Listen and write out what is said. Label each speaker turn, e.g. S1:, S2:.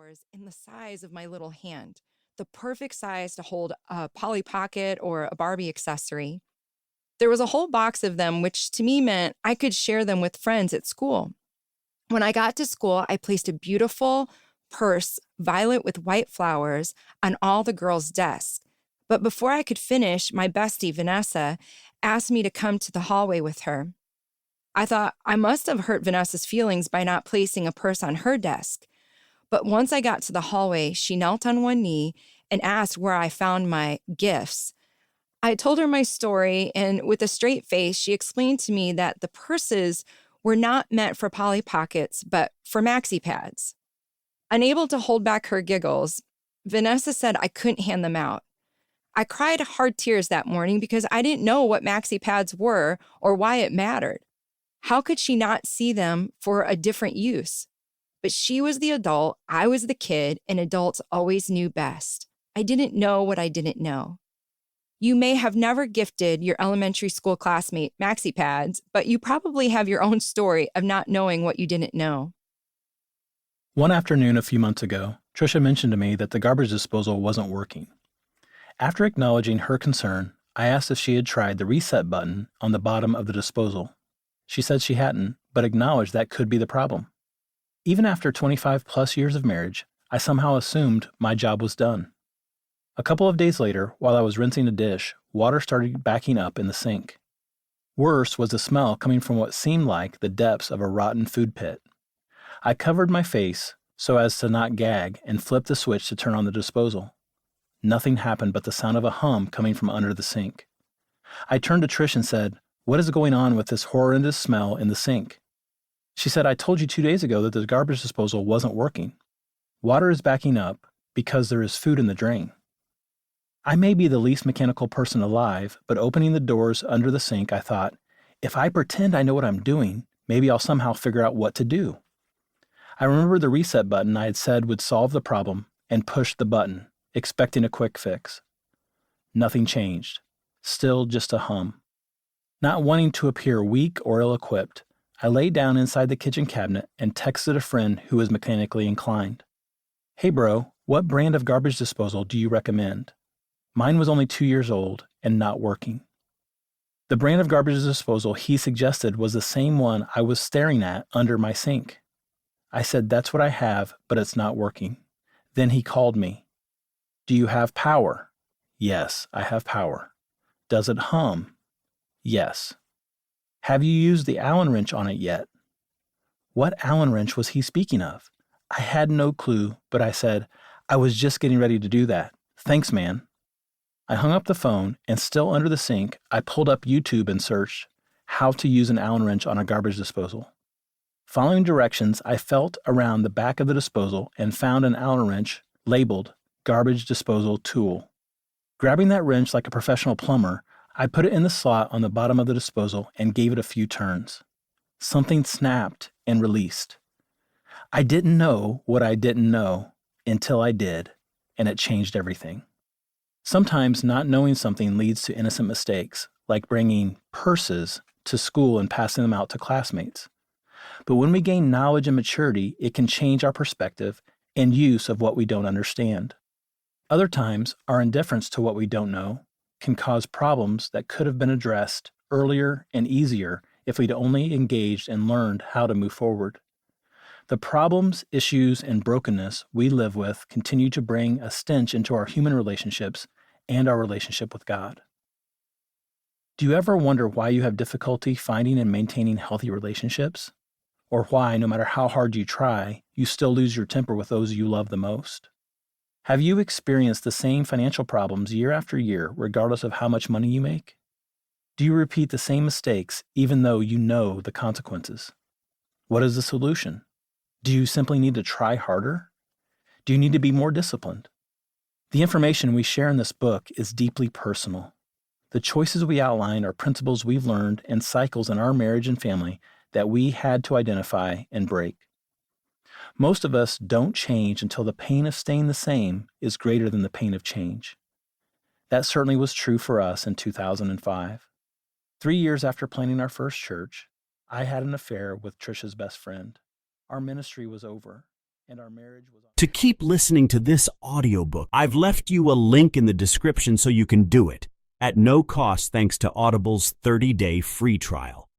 S1: flowers in the size of my little hand, the perfect size to hold a Polly Pocket or a Barbie accessory. There was a whole box of them, which to me meant I could share them with friends at school. When I got to school, I placed a beautiful purse, violet with white flowers, on all the girls' desks. But before I could finish, my bestie, Vanessa, asked me to come to the hallway with her. I thought I must have hurt Vanessa's feelings by not placing a purse on her desk. But once I got to the hallway, she knelt on one knee and asked where I found my gifts. I told her my story, and with a straight face, she explained to me that the purses were not meant for Polly Pockets, but for maxi pads. Unable to hold back her giggles, Vanessa said I couldn't hand them out. I cried hard tears that morning because I didn't know what maxi pads were or why it mattered. How could she not see them for a different use? But she was the adult, I was the kid, and adults always knew best. I didn't know what I didn't know. You may have never gifted your elementary school classmate maxi pads, but you probably have your own story of not knowing what you didn't know.
S2: One afternoon a few months ago, Tricia mentioned to me that the garbage disposal wasn't working. After acknowledging her concern, I asked if she had tried the reset button on the bottom of the disposal. She said she hadn't, but acknowledged that could be the problem. Even after 25 plus years of marriage, I somehow assumed my job was done. A couple of days later, while I was rinsing a dish, water started backing up in the sink. Worse was the smell coming from what seemed like the depths of a rotten food pit. I covered my face so as to not gag and flipped the switch to turn on the disposal. Nothing happened but the sound of a hum coming from under the sink. I turned to Trish and said, "What is going on with this horrendous smell in the sink?" She said, "I told you 2 days ago that the garbage disposal wasn't working. Water is backing up because there is food in the drain." I may be the least mechanical person alive, but opening the doors under the sink, I thought, if I pretend I know what I'm doing, maybe I'll somehow figure out what to do. I remembered the reset button I had said would solve the problem and pushed the button, expecting a quick fix. Nothing changed. Still just a hum. Not wanting to appear weak or ill-equipped, I lay down inside the kitchen cabinet and texted a friend who was mechanically inclined. "Hey bro, what brand of garbage disposal do you recommend?" Mine was only 2 years old and not working. The brand of garbage disposal he suggested was the same one I was staring at under my sink. I said, "That's what I have, but it's not working." Then he called me. "Do you have power?" "Yes, I have power." "Does it hum?" "Yes." "Have you used the Allen wrench on it yet?" What Allen wrench was he speaking of? I had no clue, but I said, "I was just getting ready to do that. Thanks, man." I hung up the phone, and still under the sink, I pulled up YouTube and searched how to use an Allen wrench on a garbage disposal. Following directions, I felt around the back of the disposal and found an Allen wrench labeled Garbage Disposal Tool. Grabbing that wrench like a professional plumber, I put it in the slot on the bottom of the disposal and gave it a few turns. Something snapped and released. I didn't know what I didn't know until I did, and it changed everything. Sometimes not knowing something leads to innocent mistakes, like bringing purses to school and passing them out to classmates. But when we gain knowledge and maturity, it can change our perspective and use of what we don't understand. Other times, our indifference to what we don't know can cause problems that could have been addressed earlier and easier if we'd only engaged and learned how to move forward. The problems, issues, and brokenness we live with continue to bring a stench into our human relationships and our relationship with God. Do you ever wonder why you have difficulty finding and maintaining healthy relationships? Or why, no matter how hard you try, you still lose your temper with those you love the most? Have you experienced the same financial problems year after year, regardless of how much money you make? Do you repeat the same mistakes even though you know the consequences? What is the solution? Do you simply need to try harder? Do you need to be more disciplined? The information we share in this book is deeply personal. The choices we outline are principles we've learned and cycles in our marriage and family that we had to identify and break. Most of us don't change until the pain of staying the same is greater than the pain of change. That certainly was true for us in 2005. 3 years after planning our first church, I had an affair with Trisha's best friend. Our ministry was over. and our marriage was on.
S3: To keep listening to this audiobook, I've left you a link in the description so you can do it at no cost thanks to Audible's 30-day free trial.